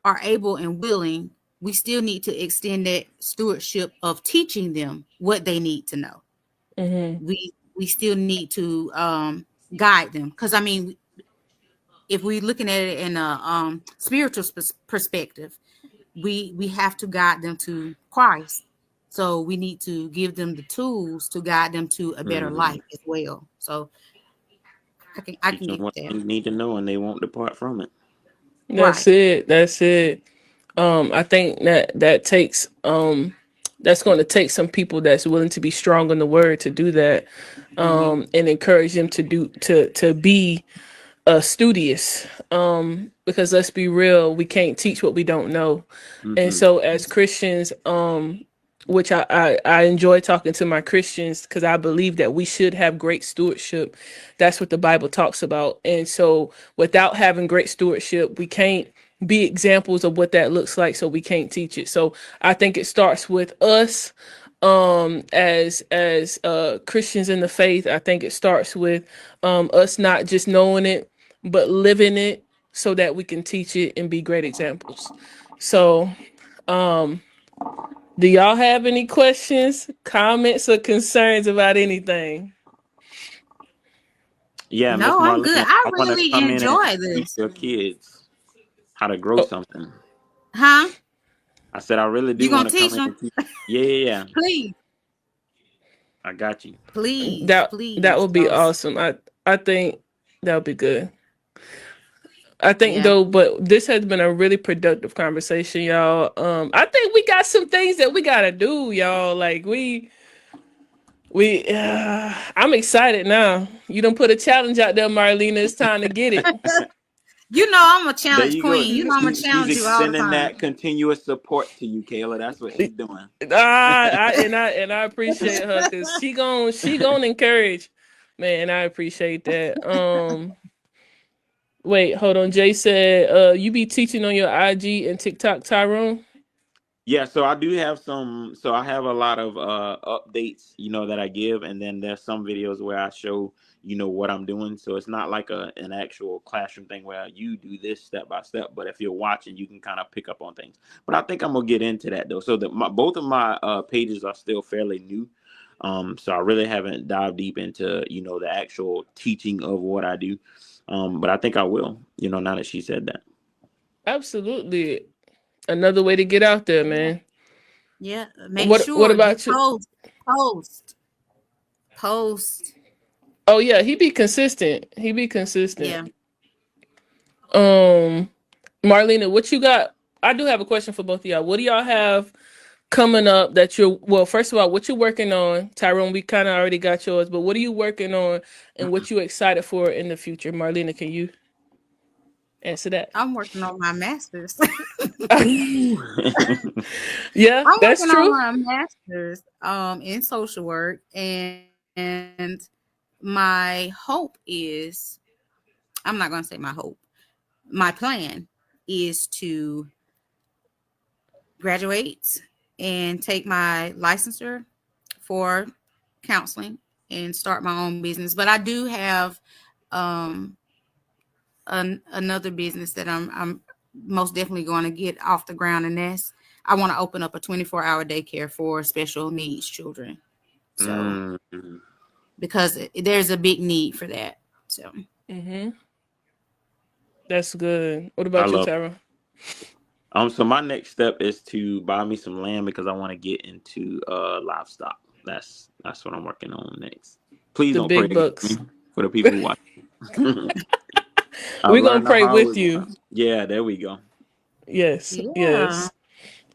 are able and willing, we still need to extend that stewardship of teaching them what they need to know. Mm-hmm. We still need to guide them, because I mean, if we're looking at it in a spiritual perspective, we have to guide them to Christ. So we need to give them the tools to guide them to a better Hmm. life as well. So I Teach can them get what that. they need to know, and they won't depart from it. That's Right. it. That's it. I think that's going to take some people that's willing to be strong in the word to do that, Mm-hmm. and encourage them to be studious. Because let's be real, we can't teach what we don't know. And Hmm. so as Christians, which I enjoy talking to my Christians because I believe that we should have great stewardship. That's what the Bible talks about. And so without having great stewardship, we can't be examples of what that looks like, so we can't teach it. So I think it starts with us, as Christians in the faith. I think it starts with us not just knowing it but living it so that we can teach it and be great examples. So do y'all have any questions, comments, or concerns about anything? Yeah, Miss No, I'm good. Marlene, I I want to really come in and enjoy teach this. your kids how to grow Oh, something. Huh? I said I really You do gonna want to teach come in them? and teach. Yeah, yeah, yeah. Please, I got you. please, That please. would be awesome. I think that would be good. I think Yeah. though, but this has been a really productive conversation, y'all. I think we got some things that we gotta do, y'all. Like I'm excited now. You done put a challenge out there, Marlena. It's time to get it. You know I'm a There challenge you go. queen. You know I'm gonna She's challenge you all the extending time. that continuous support to you, Kayla. That's what she's doing. I appreciate her because she gon' encourage. Man, I appreciate that. Wait, hold on. Jay said, you be teaching on your IG and TikTok, Tyrone? Yeah, so I do have some. So I have a lot of updates, that I give, and then there's some videos where I show, what I'm doing. So it's not like an actual classroom thing where you do this step by step, but if you're watching, you can kind of pick up on things. But I think I'm gonna get into that though. So that both of my pages are still fairly new. So I really haven't dived deep into the actual teaching of what I do. But I think I will. Now that she said that. Absolutely. Another way to get out there, man. Yeah. Make What sure you about you? post, post. Oh yeah, he be consistent. He be consistent. Yeah. Um, Marlena, what you got? I do have a question for both of y'all. What do y'all have coming up that you're well, first of all, what you working on? Tyrone, we kind of already got yours, but what are you working on and what you excited for in the future? Marlena, can you answer that? I'm working on my master's. Ooh. Yeah, I'm that's working on true. my master's in social work, and my hope is, I'm not going to say my hope. My plan is to graduate and take my licensure for counseling and start my own business. But I do have um, another business that I'm most definitely going to get off the ground, and that's I want to open up a 24-hour daycare for special needs children. So Mm, because there's a big need for that. So Mm-hmm. That's good. What I about you, love. Tyrone? So my next step is to buy me some land because I want to get into livestock. That's what I'm working on next. Please The don't pray big against bucks. me for the people who watch. I've We're gonna learned the pray hard with way. you. Yeah, there we go. Yes, yeah, yes.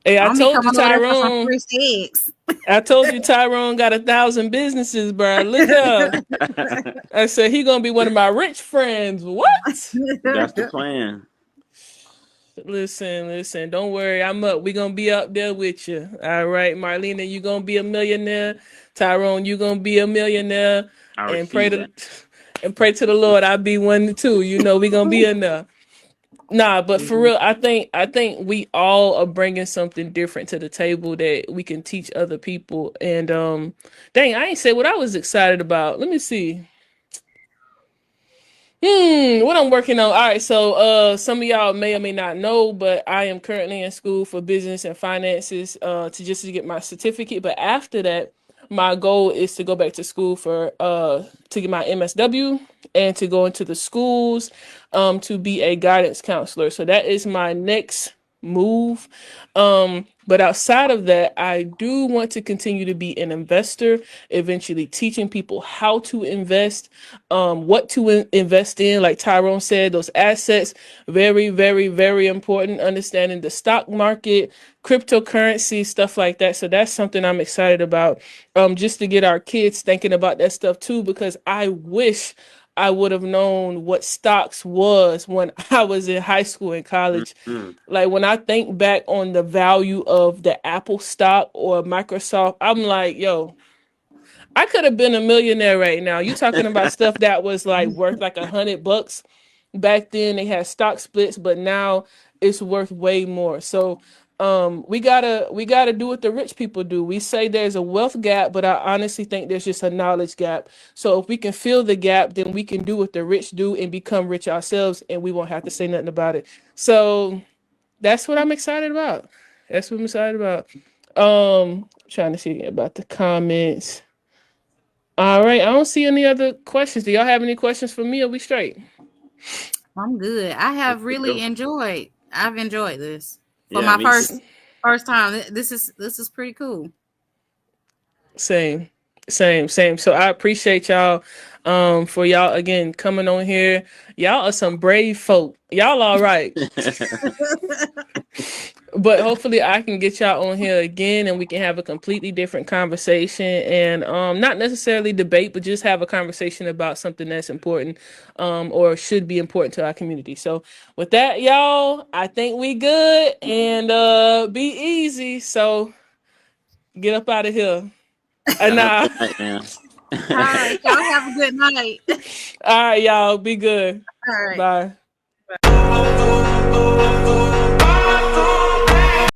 Hey, I I'll be told you, coming over there for some Tyrone. fresh eggs. I told you, Tyrone got 1,000 businesses, bro. Look up. I said he gonna be one of my rich friends. What? That's the plan. Listen. Don't worry. I'm up. We gonna be up there with you. All right, Marlena, you gonna be a millionaire. Tyrone, you gonna be a millionaire. I And pray receive to that. and pray to the Lord. I'll be one too. We gonna be in there. Nah, but for Mhm. real, I think we all are bringing something different to the table that we can teach other people. And dang, I ain't say what I was excited about. Let me see. What I'm working on. All right, so some of y'all may or may not know, but I am currently in school for business and finances to get my certificate. But after that, my goal is to go back to school for to get my MSW and to go into the schools to be a guidance counselor. So that is my next move. But outside of that, I do want to continue to be an investor, eventually teaching people how to invest, what to invest in. Like Tyrone said, those assets, very, very, very important. Understanding the stock market, cryptocurrency, stuff like that. So that's something I'm excited about. Just to get our kids thinking about that stuff too, because I wish I would have known what stocks was when I was in high school and college. Mhm. Like when I think back on the value of the Apple stock or Microsoft, I'm like, yo, I could have been a millionaire right now. You talking about stuff that was like worth like $100 back then. They had stock splits, but now it's worth way more. So we gotta do what the rich people do. We say there's a wealth gap, but I honestly think there's just a knowledge gap. So if we can fill the gap, then we can do what the rich do and become rich ourselves, and we won't have to say nothing about it. So that's what I'm excited about. That's what I'm excited about. Trying to see about the comments. All right, I don't see any other questions. Do y'all have any questions for me? Are we straight? I'm good. I I'm have good to really go. enjoyed. I've enjoyed this for Yeah, my me too. first first time. This is pretty cool. Same. So I appreciate y'all for y'all again coming on here. Y'all are some brave folk. Y'all all right. But hopefully I can get y'all on here again and we can have a completely different conversation and not necessarily debate, but just have a conversation about something that's important or should be important to our community. So with that, y'all, I think we good and be easy. So get up out of here. Y'all have a Nah. good night now. All right, y'all have a good night. All right, y'all. Be good. All right. Bye.